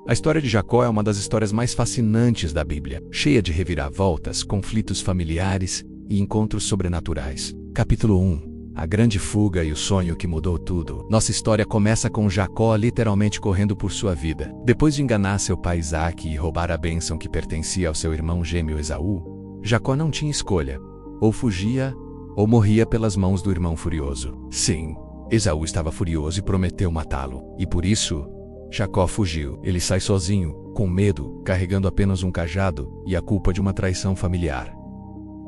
A história de Jacó é uma das histórias mais fascinantes da Bíblia, cheia de reviravoltas, conflitos familiares e encontros sobrenaturais. Capítulo 1. A grande fuga e o sonho que mudou tudo. Nossa história começa com Jacó literalmente correndo por sua vida. Depois de enganar seu pai Isaque e roubar a bênção que pertencia ao seu irmão gêmeo Esaú, Jacó não tinha escolha. Ou fugia, ou morria pelas mãos do irmão furioso. Sim, Esaú estava furioso e prometeu matá-lo. E por isso, Jacó fugiu. Ele sai sozinho, com medo, carregando apenas um cajado e a culpa de uma traição familiar.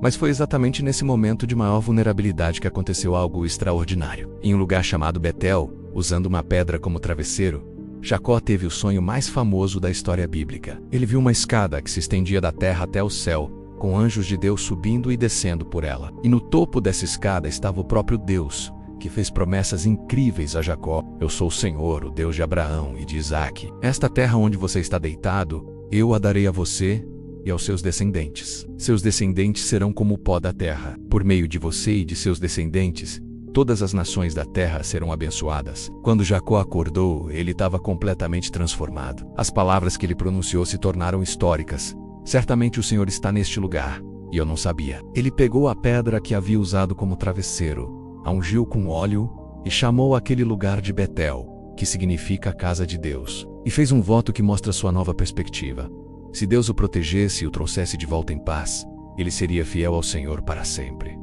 Mas foi exatamente nesse momento de maior vulnerabilidade que aconteceu algo extraordinário. Em um lugar chamado Betel, usando uma pedra como travesseiro, Jacó teve o sonho mais famoso da história bíblica. Ele viu uma escada que se estendia da terra até o céu, com anjos de Deus subindo e descendo por ela. E no topo dessa escada estava o próprio Deus, que fez promessas incríveis a Jacó. Eu sou o Senhor, o Deus de Abraão e de Isaque. Esta terra onde você está deitado, eu a darei a você e aos seus descendentes. Seus descendentes serão como o pó da terra. Por meio de você e de seus descendentes, todas as nações da terra serão abençoadas. Quando Jacó acordou, ele estava completamente transformado. As palavras que ele pronunciou se tornaram históricas. Certamente o Senhor está neste lugar, e eu não sabia. Ele pegou a pedra que havia usado como travesseiro, a ungiu com óleo e chamou aquele lugar de Betel, que significa casa de Deus, e fez um voto que mostra sua nova perspectiva. Se Deus o protegesse e o trouxesse de volta em paz, ele seria fiel ao Senhor para sempre.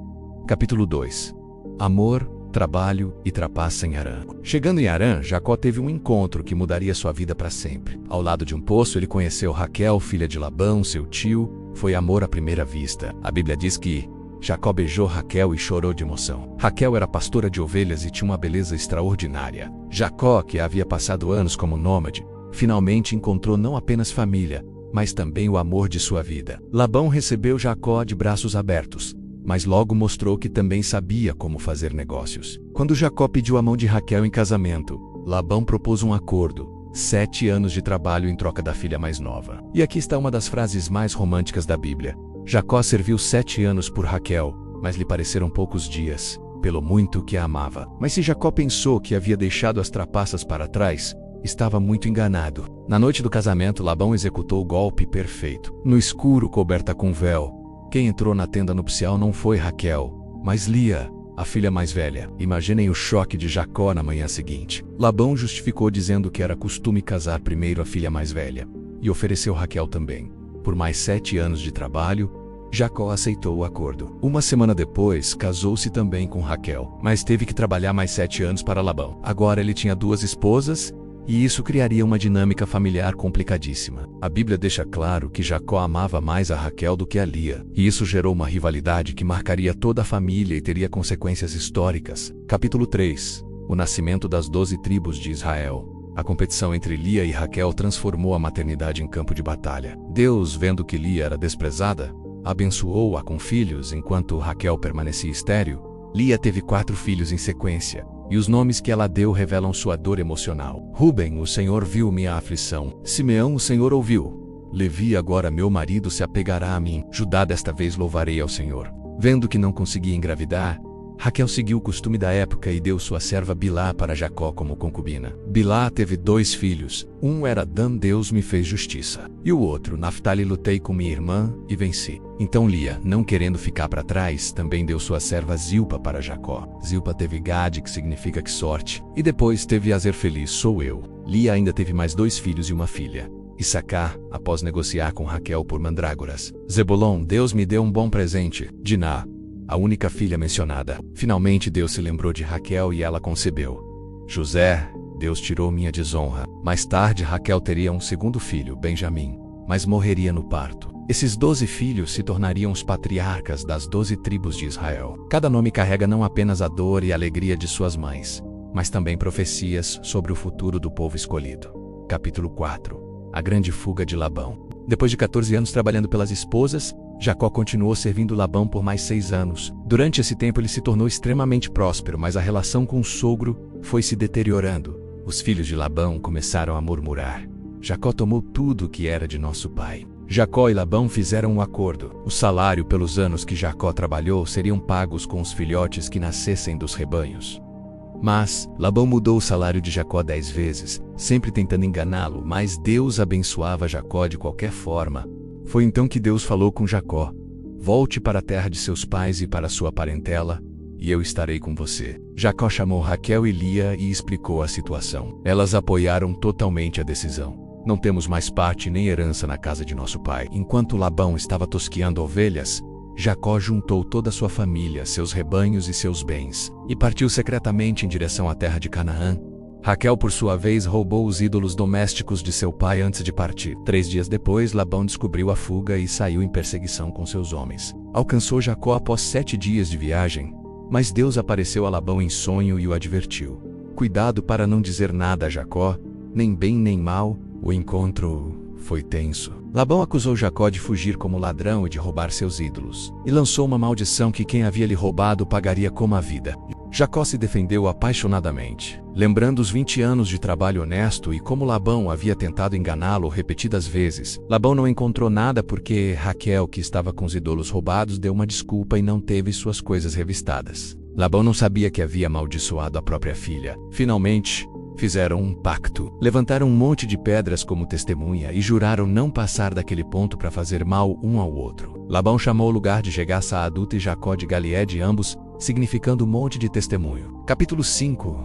Capítulo 2. Amor, trabalho e trapaça em Harã. Chegando em Harã, Jacó teve um encontro que mudaria sua vida para sempre. Ao lado de um poço, ele conheceu Raquel, filha de Labão, seu tio. Foi amor à primeira vista. A Bíblia diz que Jacó beijou Raquel e chorou de emoção. Raquel era pastora de ovelhas e tinha uma beleza extraordinária. Jacó, que havia passado anos como nômade, finalmente encontrou não apenas família, mas também o amor de sua vida. Labão recebeu Jacó de braços abertos, mas logo mostrou que também sabia como fazer negócios. Quando Jacó pediu a mão de Raquel em casamento, Labão propôs um acordo: 7 anos de trabalho em troca da filha mais nova. E aqui está uma das frases mais românticas da Bíblia. Jacó serviu 7 anos por Raquel, mas lhe pareceram poucos dias, pelo muito que a amava. Mas se Jacó pensou que havia deixado as trapaças para trás, estava muito enganado. Na noite do casamento, Labão executou o golpe perfeito. No escuro, coberta com véu, quem entrou na tenda nupcial não foi Raquel, mas Lia, a filha mais velha. Imaginem o choque de Jacó na manhã seguinte. Labão justificou dizendo que era costume casar primeiro a filha mais velha, e ofereceu Raquel também. Por mais 7 anos de trabalho, Jacó aceitou o acordo. Uma semana depois, casou-se também com Raquel, mas teve que trabalhar mais 7 anos para Labão. Agora ele tinha 2 esposas, e isso criaria uma dinâmica familiar complicadíssima. A Bíblia deixa claro que Jacó amava mais a Raquel do que a Lia, e isso gerou uma rivalidade que marcaria toda a família e teria consequências históricas. Capítulo 3. O nascimento das 12 tribos de Israel. A competição entre Lia e Raquel transformou a maternidade em campo de batalha. Deus, vendo que Lia era desprezada, abençoou-a com filhos enquanto Raquel permanecia estéril. Lia teve 4 filhos em sequência, e os nomes que ela deu revelam sua dor emocional. Ruben, o Senhor viu minha aflição. Simeão, o Senhor ouviu. Levi, agora meu marido se apegará a mim. Judá, desta vez louvarei ao Senhor. Vendo que não conseguia engravidar, Raquel seguiu o costume da época e deu sua serva Bilá para Jacó como concubina. Bilá teve 2 filhos. Um era Dan, Deus me fez justiça. E o outro, Naftali, lutei com minha irmã e venci. Então Lia, não querendo ficar para trás, também deu sua serva Zilpa para Jacó. Zilpa teve Gade, que significa que sorte. E depois teve Azer, feliz sou eu. Lia ainda teve mais 2 filhos e uma filha. Issacar, após negociar com Raquel por mandrágoras. Zebulon, Deus me deu um bom presente. Diná, a única filha mencionada. Finalmente Deus se lembrou de Raquel e ela concebeu. José, Deus tirou minha desonra. Mais tarde Raquel teria um segundo filho, Benjamim, mas morreria no parto. Esses 12 filhos se tornariam os patriarcas das 12 tribos de Israel. Cada nome carrega não apenas a dor e a alegria de suas mães, mas também profecias sobre o futuro do povo escolhido. Capítulo 4. A grande fuga de Labão. Depois de 14 anos trabalhando pelas esposas, Jacó continuou servindo Labão por mais 6 anos. Durante esse tempo ele se tornou extremamente próspero, mas a relação com o sogro foi se deteriorando. Os filhos de Labão começaram a murmurar: Jacó tomou tudo o que era de nosso pai. Jacó e Labão fizeram um acordo. O salário pelos anos que Jacó trabalhou seriam pagos com os filhotes que nascessem dos rebanhos. Mas Labão mudou o salário de Jacó 10 vezes, sempre tentando enganá-lo, mas Deus abençoava Jacó de qualquer forma. Foi então que Deus falou com Jacó: volte para a terra de seus pais e para sua parentela, e eu estarei com você. Jacó chamou Raquel e Lia e explicou a situação. Elas apoiaram totalmente a decisão. Não temos mais parte nem herança na casa de nosso pai. Enquanto Labão estava tosqueando ovelhas, Jacó juntou toda a sua família, seus rebanhos e seus bens, e partiu secretamente em direção à terra de Canaã. Raquel, por sua vez, roubou os ídolos domésticos de seu pai antes de partir. 3 dias depois, Labão descobriu a fuga e saiu em perseguição com seus homens. Alcançou Jacó após 7 dias de viagem, mas Deus apareceu a Labão em sonho e o advertiu: cuidado para não dizer nada a Jacó, nem bem nem mal. O encontro foi tenso. Labão acusou Jacó de fugir como ladrão e de roubar seus ídolos, e lançou uma maldição que quem havia lhe roubado pagaria com a vida. Jacó se defendeu apaixonadamente, lembrando os 20 anos de trabalho honesto e como Labão havia tentado enganá-lo repetidas vezes. Labão não encontrou nada porque Raquel, que estava com os ídolos roubados, deu uma desculpa e não teve suas coisas revistadas. Labão não sabia que havia amaldiçoado a própria filha. Finalmente, fizeram um pacto. Levantaram um monte de pedras como testemunha e juraram não passar daquele ponto para fazer mal um ao outro. Labão chamou o lugar de Jegar-Saaduta e Jacó de Galeede, ambos significando monte de testemunho. Capítulo 5.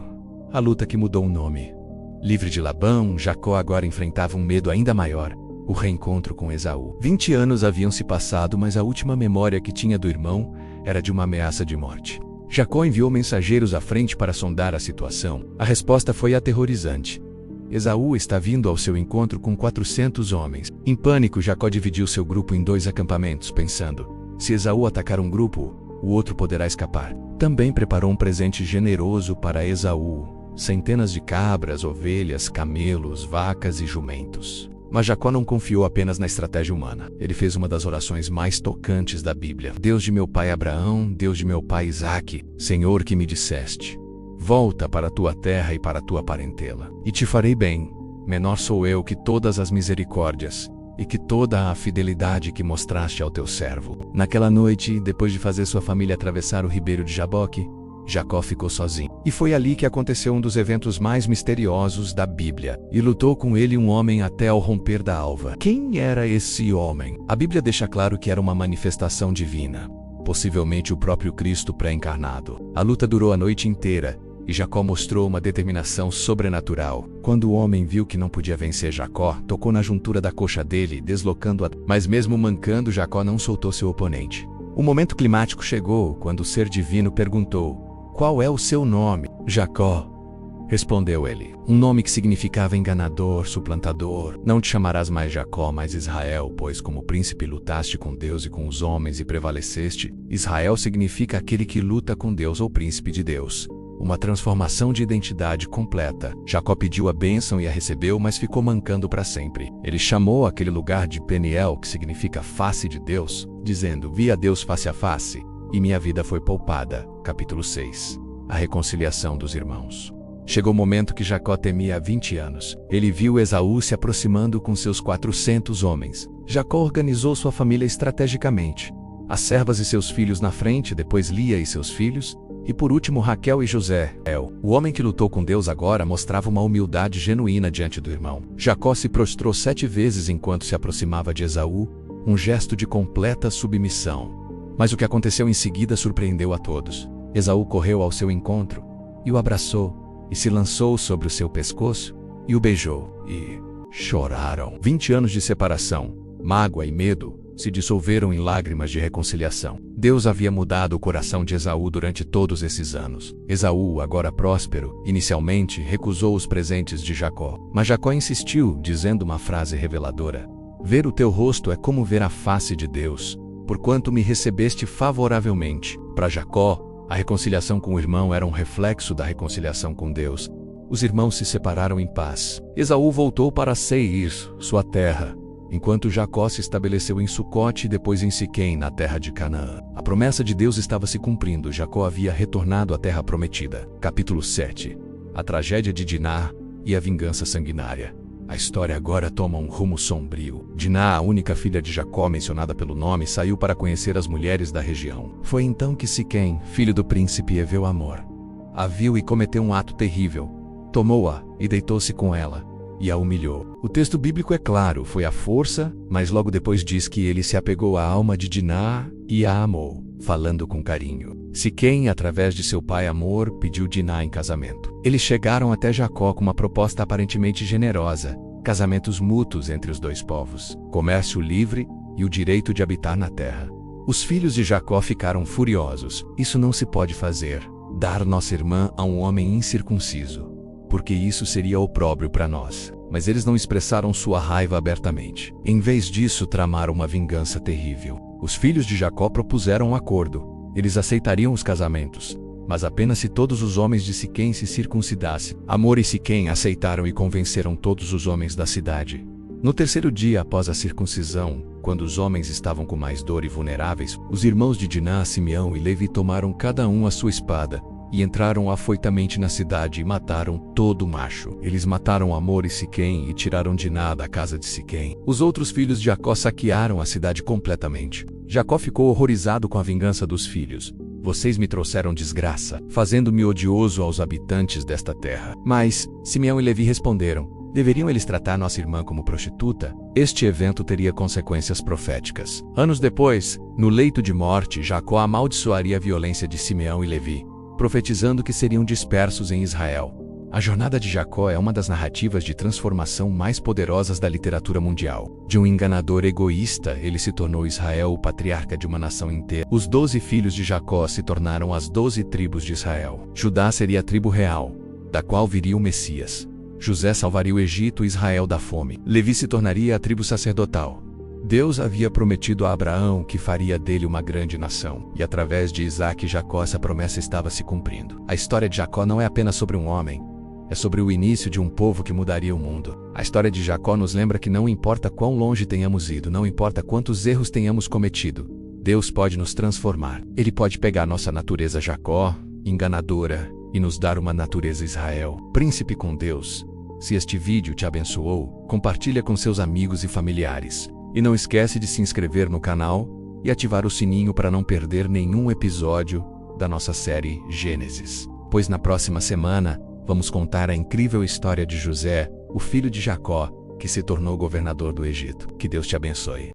A luta que mudou o nome. Livre de Labão, Jacó agora enfrentava um medo ainda maior: o reencontro com Esaú. 20 anos haviam se passado, mas a última memória que tinha do irmão era de uma ameaça de morte. Jacó enviou mensageiros à frente para sondar a situação. A resposta foi aterrorizante: Esaú está vindo ao seu encontro com 400 homens. Em pânico, Jacó dividiu seu grupo em 2 acampamentos, pensando: se Esaú atacar um grupo, o outro poderá escapar. Também preparou um presente generoso para Esaú: centenas de cabras, ovelhas, camelos, vacas e jumentos. Mas Jacó não confiou apenas na estratégia humana. Ele fez uma das orações mais tocantes da Bíblia: Deus de meu pai Abraão, Deus de meu pai Isaque, Senhor que me disseste: volta para a tua terra e para a tua parentela, e te farei bem. Menor sou eu que todas as misericórdias, e que toda a fidelidade que mostraste ao teu servo. Naquela noite, depois de fazer sua família atravessar o ribeiro de Jaboque, Jacó ficou sozinho. E foi ali que aconteceu um dos eventos mais misteriosos da Bíblia. E lutou com ele um homem até ao romper da alva. Quem era esse homem? A Bíblia deixa claro que era uma manifestação divina, possivelmente o próprio Cristo pré-encarnado. A luta durou a noite inteira, e Jacó mostrou uma determinação sobrenatural. Quando o homem viu que não podia vencer Jacó, tocou na juntura da coxa dele, deslocando-a. Mas mesmo mancando, Jacó não soltou seu oponente. O momento climático chegou quando o ser divino perguntou: qual é o seu nome? Jacó, respondeu ele. Um nome que significava enganador, suplantador. Não te chamarás mais Jacó, mas Israel, pois como príncipe lutaste com Deus e com os homens e prevaleceste. Israel significa aquele que luta com Deus ou príncipe de Deus. Uma transformação de identidade completa. Jacó pediu a bênção e a recebeu, mas ficou mancando para sempre. Ele chamou aquele lugar de Peniel, que significa face de Deus, dizendo: vi a Deus face a face, e minha vida foi poupada. Capítulo 6. A reconciliação dos irmãos. Chegou o momento que Jacó temia há 20 anos. Ele viu Esaú se aproximando com seus 400 homens. Jacó organizou sua família estrategicamente. As servas e seus filhos na frente, depois Lia e seus filhos, e por último Raquel e José. O homem que lutou com Deus agora mostrava uma humildade genuína diante do irmão. Jacó se prostrou 7 vezes enquanto se aproximava de Esaú, um gesto de completa submissão. Mas o que aconteceu em seguida surpreendeu a todos. Esaú correu ao seu encontro, e o abraçou, e se lançou sobre o seu pescoço, e o beijou, e choraram. 20 anos de separação, mágoa e medo se dissolveram em lágrimas de reconciliação. Deus havia mudado o coração de Esaú durante todos esses anos. Esaú, agora próspero, inicialmente recusou os presentes de Jacó. Mas Jacó insistiu, dizendo uma frase reveladora: ver o teu rosto é como ver a face de Deus, porquanto me recebeste favoravelmente. Para Jacó, a reconciliação com o irmão era um reflexo da reconciliação com Deus. Os irmãos se separaram em paz. Esaú voltou para Seir, sua terra, enquanto Jacó se estabeleceu em Sucote e depois em Siquém, na terra de Canaã. A promessa de Deus estava se cumprindo. Jacó havia retornado à terra prometida. Capítulo 7. A tragédia de Diná e a vingança sanguinária. A história agora toma um rumo sombrio. Diná, a única filha de Jacó mencionada pelo nome, saiu para conhecer as mulheres da região. Foi então que Siquém, filho do príncipe Eveu Amor, a viu e cometeu um ato terrível. Tomou-a e deitou-se com ela, e a humilhou. O texto bíblico é claro, foi à força, mas logo depois diz que ele se apegou à alma de Diná e a amou, falando com carinho. Siquém, através de seu pai Amor, pediu Diná em casamento. Eles chegaram até Jacó com uma proposta aparentemente generosa, casamentos mútuos entre os dois povos, comércio livre e o direito de habitar na terra. Os filhos de Jacó ficaram furiosos. Isso não se pode fazer, dar nossa irmã a um homem incircunciso, porque isso seria opróbrio para nós. Mas eles não expressaram sua raiva abertamente. Em vez disso, tramaram uma vingança terrível. Os filhos de Jacó propuseram um acordo. Eles aceitariam os casamentos, mas apenas se todos os homens de Siquém se circuncidassem. Amor e Siquém aceitaram e convenceram todos os homens da cidade. No terceiro dia após a circuncisão, quando os homens estavam com mais dor e vulneráveis, os irmãos de Diná, Simeão e Levi tomaram cada um a sua espada e entraram afoitamente na cidade e mataram todo macho. Eles mataram Amor e Siquém e tiraram Diná da casa de Siquém. Os outros filhos de Jacó saquearam a cidade completamente. Jacó ficou horrorizado com a vingança dos filhos. Vocês me trouxeram desgraça, fazendo-me odioso aos habitantes desta terra. Mas Simeão e Levi responderam: deveriam eles tratar nossa irmã como prostituta? Este evento teria consequências proféticas. Anos depois, no leito de morte, Jacó amaldiçoaria a violência de Simeão e Levi, profetizando que seriam dispersos em Israel. A jornada de Jacó é uma das narrativas de transformação mais poderosas da literatura mundial. De um enganador egoísta, ele se tornou Israel o patriarca de uma nação inteira. Os 12 filhos de Jacó se tornaram as 12 tribos de Israel. Judá seria a tribo real, da qual viria o Messias. José salvaria o Egito e Israel da fome. Levi se tornaria a tribo sacerdotal. Deus havia prometido a Abraão que faria dele uma grande nação, e através de Isaque e Jacó essa promessa estava se cumprindo. A história de Jacó não é apenas sobre um homem, é sobre o início de um povo que mudaria o mundo. A história de Jacó nos lembra que não importa quão longe tenhamos ido, não importa quantos erros tenhamos cometido, Deus pode nos transformar. Ele pode pegar nossa natureza Jacó, enganadora, e nos dar uma natureza Israel, príncipe com Deus. Se este vídeo te abençoou, compartilha com seus amigos e familiares. E não esquece de se inscrever no canal e ativar o sininho para não perder nenhum episódio da nossa série Gênesis. Pois na próxima semana, vamos contar a incrível história de José, o filho de Jacó, que se tornou governador do Egito. Que Deus te abençoe.